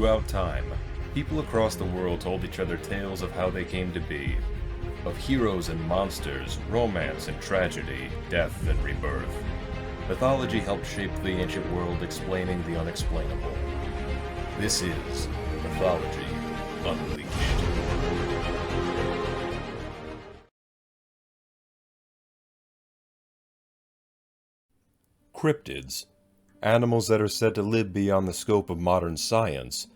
Throughout time, people across the world told each other tales of how they came to be, of heroes and monsters, romance and tragedy, death and rebirth. Mythology helped shape the ancient world, explaining the unexplainable. This is Mythology Unleashed. Cryptids, animals that are said to live beyond the scope of modern science,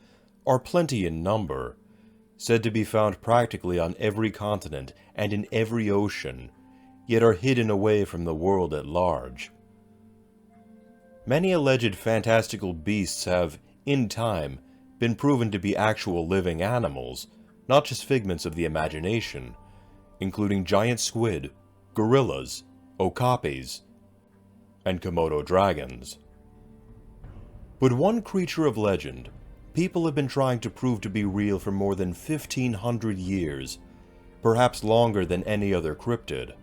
are plenty in number, said to be found practically on every continent and in every ocean, yet are hidden away from the world at large. Many alleged fantastical beasts have, in time, been proven to be actual living animals, not just figments of the imagination, including giant squid, gorillas, okapis, and Komodo dragons. But one creature of legend, people have been trying to prove to be real for more than 1,500 years, perhaps longer than any other cryptid.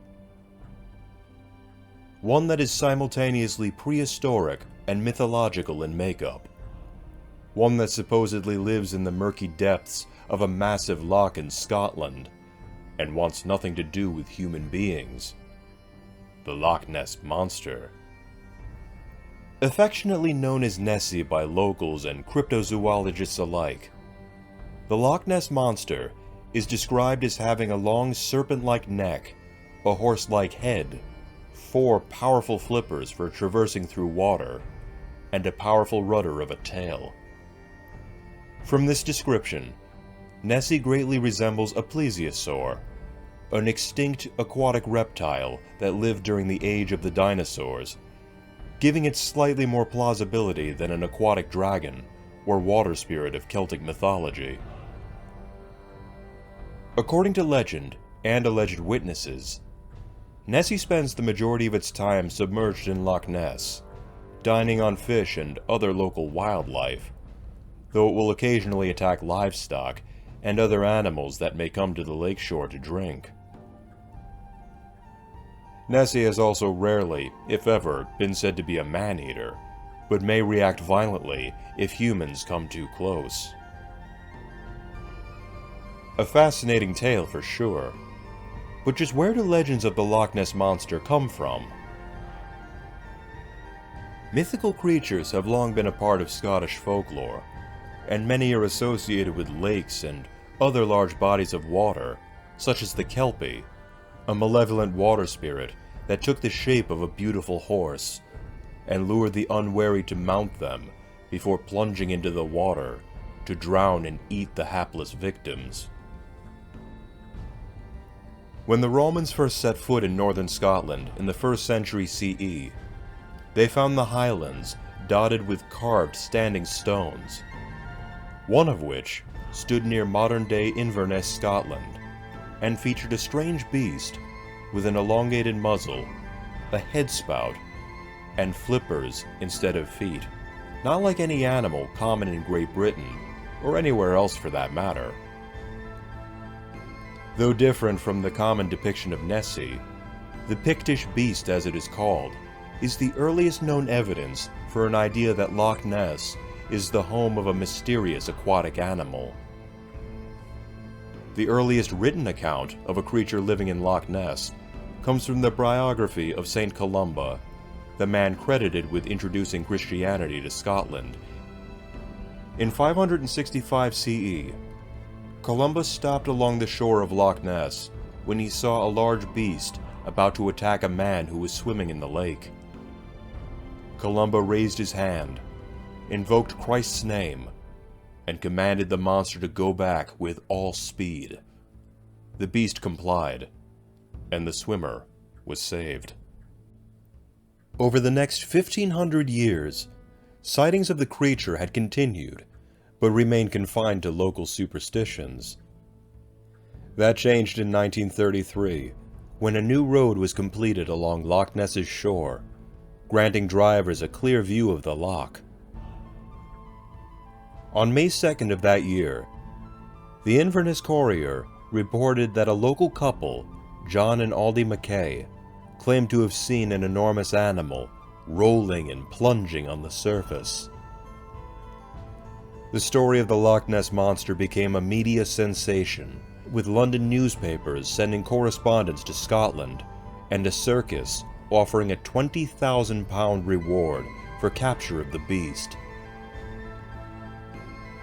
One that is simultaneously prehistoric and mythological in makeup. One that supposedly lives in the murky depths of a massive loch in Scotland, and wants nothing to do with human beings. The Loch Ness Monster. Affectionately known as Nessie by locals and cryptozoologists alike, the Loch Ness Monster is described as having a long serpent-like neck, a horse-like head, 4 powerful flippers for traversing through water, and a powerful rudder of a tail. From this description, Nessie greatly resembles a plesiosaur, an extinct aquatic reptile that lived during the age of the dinosaurs, giving it slightly more plausibility than an aquatic dragon or water spirit of Celtic mythology. According to legend and alleged witnesses, Nessie spends the majority of its time submerged in Loch Ness, dining on fish and other local wildlife, though it will occasionally attack livestock and other animals that may come to the lakeshore to drink. Nessie has also rarely, if ever, been said to be a man-eater, but may react violently if humans come too close. A fascinating tale for sure, but just where do legends of the Loch Ness Monster come from? Mythical creatures have long been a part of Scottish folklore, and many are associated with lakes and other large bodies of water, such as the Kelpie, a malevolent water spirit that took the shape of a beautiful horse and lured the unwary to mount them before plunging into the water to drown and eat the hapless victims. When the Romans first set foot in northern Scotland in the 1st century CE, they found the highlands dotted with carved standing stones, one of which stood near modern-day Inverness, Scotland, and featured a strange beast with an elongated muzzle, a head spout, and flippers instead of feet, not like any animal common in Great Britain, or anywhere else for that matter. Though different from the common depiction of Nessie, the Pictish beast, as it is called, is the earliest known evidence for an idea that Loch Ness is the home of a mysterious aquatic animal. The earliest written account of a creature living in Loch Ness comes from the biography of Saint Columba, the man credited with introducing Christianity to Scotland. In 565 CE, Columbus stopped along the shore of Loch Ness when he saw a large beast about to attack a man who was swimming in the lake. Columba raised his hand, invoked Christ's name, and commanded the monster to go back with all speed. The beast complied, and the swimmer was saved. Over the next 1,500 years, sightings of the creature had continued, but remained confined to local superstitions. That changed in 1933, when a new road was completed along Loch Ness's shore, granting drivers a clear view of the loch. On May 2nd of that year, the Inverness Courier reported that a local couple, John and Aldi Mackay, claimed to have seen an enormous animal rolling and plunging on the surface. The story of the Loch Ness Monster became a media sensation, with London newspapers sending correspondents to Scotland, and a circus offering a £20,000 reward for capture of the beast.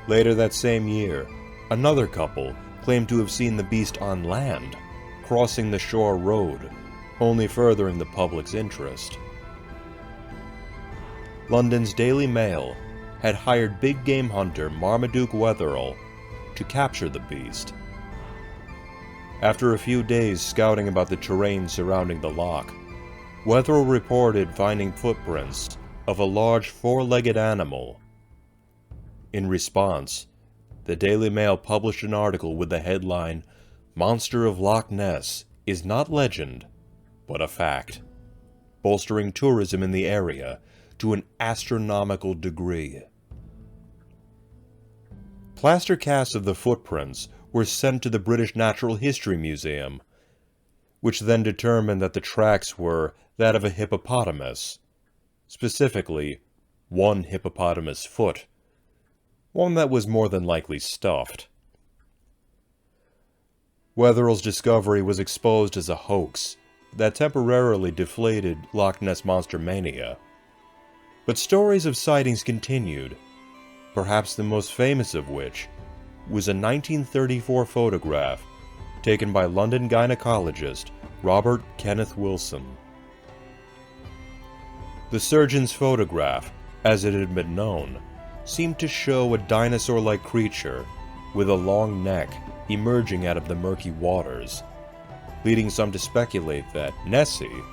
Later that same year, another couple claimed to have seen the beast on land, crossing the shore road, only furthering the public's interest. London's Daily Mail had hired big game hunter Marmaduke Wetherell to capture the beast. After a few days scouting about the terrain surrounding the loch, Wetherell reported finding footprints of a large four-legged animal. In response, the Daily Mail published an article with the headline, "Monster of Loch Ness is not legend, but a fact," bolstering tourism in the area to an astronomical degree. Plaster casts of the footprints were sent to the British Natural History Museum, which then determined that the tracks were that of a hippopotamus, specifically one hippopotamus foot, one that was more than likely stuffed. Wetherell's discovery was exposed as a hoax that temporarily deflated Loch Ness Monster mania. But stories of sightings continued, perhaps the most famous of which was a 1934 photograph taken by London gynecologist Robert Kenneth Wilson. The surgeon's photograph, as it had been known, seemed to show a dinosaur-like creature with a long neck emerging out of the murky waters, leading some to speculate that Nessie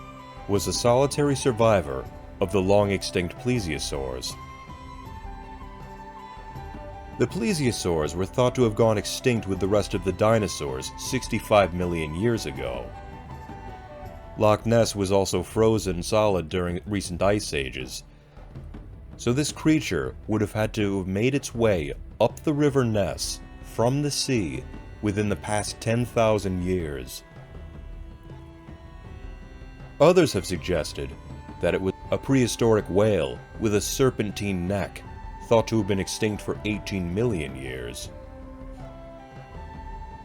was a solitary survivor of the long-extinct plesiosaurs. The plesiosaurs were thought to have gone extinct with the rest of the dinosaurs 65 million years ago. Loch Ness was also frozen solid during recent ice ages, so this creature would have had to have made its way up the River Ness from the sea within the past 10,000 years. Others have suggested that it was a prehistoric whale with a serpentine neck, thought to have been extinct for 18 million years.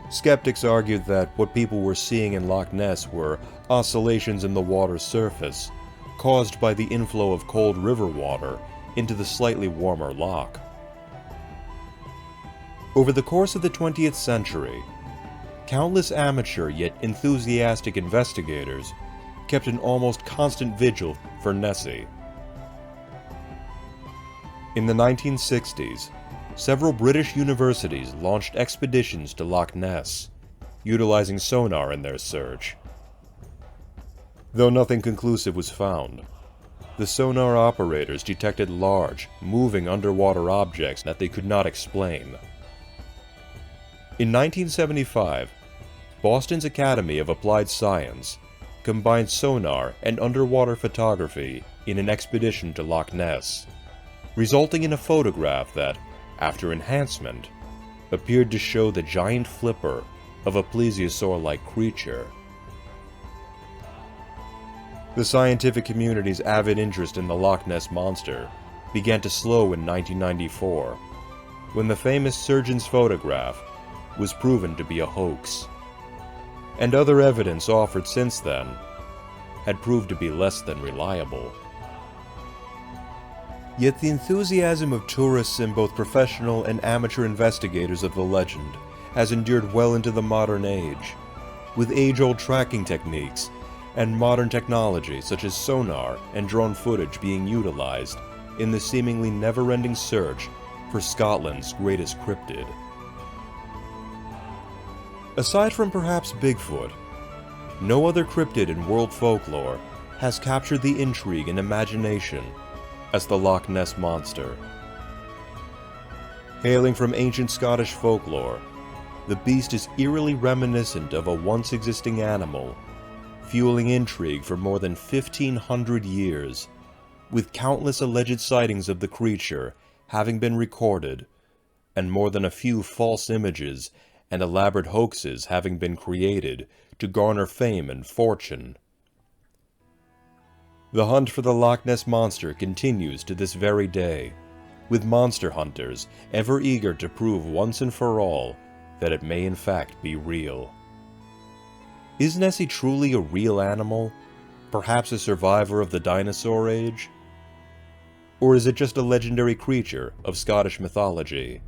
Skeptics argued that what people were seeing in Loch Ness were oscillations in the water's surface, caused by the inflow of cold river water into the slightly warmer loch. Over the course of the 20th century, countless amateur yet enthusiastic investigators kept an almost constant vigil for Nessie. In the 1960s, several British universities launched expeditions to Loch Ness, utilizing sonar in their search. Though nothing conclusive was found, the sonar operators detected large, moving underwater objects that they could not explain. In 1975, Boston's Academy of Applied Science combined sonar and underwater photography in an expedition to Loch Ness, resulting in a photograph that, after enhancement, appeared to show the giant flipper of a plesiosaur-like creature. The scientific community's avid interest in the Loch Ness Monster began to slow in 1994, when the famous surgeon's photograph was proven to be a hoax, and other evidence offered since then had proved to be less than reliable. Yet the enthusiasm of tourists and both professional and amateur investigators of the legend has endured well into the modern age, with age-old tracking techniques and modern technology such as sonar and drone footage being utilized in the seemingly never-ending search for Scotland's greatest cryptid. Aside from perhaps Bigfoot, no other cryptid in world folklore has captured the intrigue and imagination as the Loch Ness Monster. Hailing from ancient Scottish folklore, the beast is eerily reminiscent of a once-existing animal, fueling intrigue for more than 1,500 years, with countless alleged sightings of the creature having been recorded, and more than a few false images and elaborate hoaxes having been created to garner fame and fortune. The hunt for the Loch Ness Monster continues to this very day, with monster hunters ever eager to prove once and for all that it may in fact be real. Is Nessie truly a real animal? Perhaps a survivor of the dinosaur age? Or is it just a legendary creature of Scottish mythology?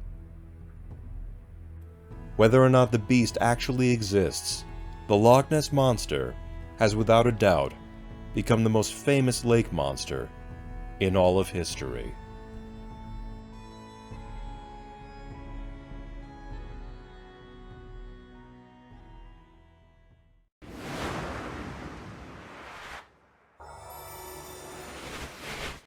Whether or not the beast actually exists, the Loch Ness Monster has without a doubt become the most famous lake monster in all of history.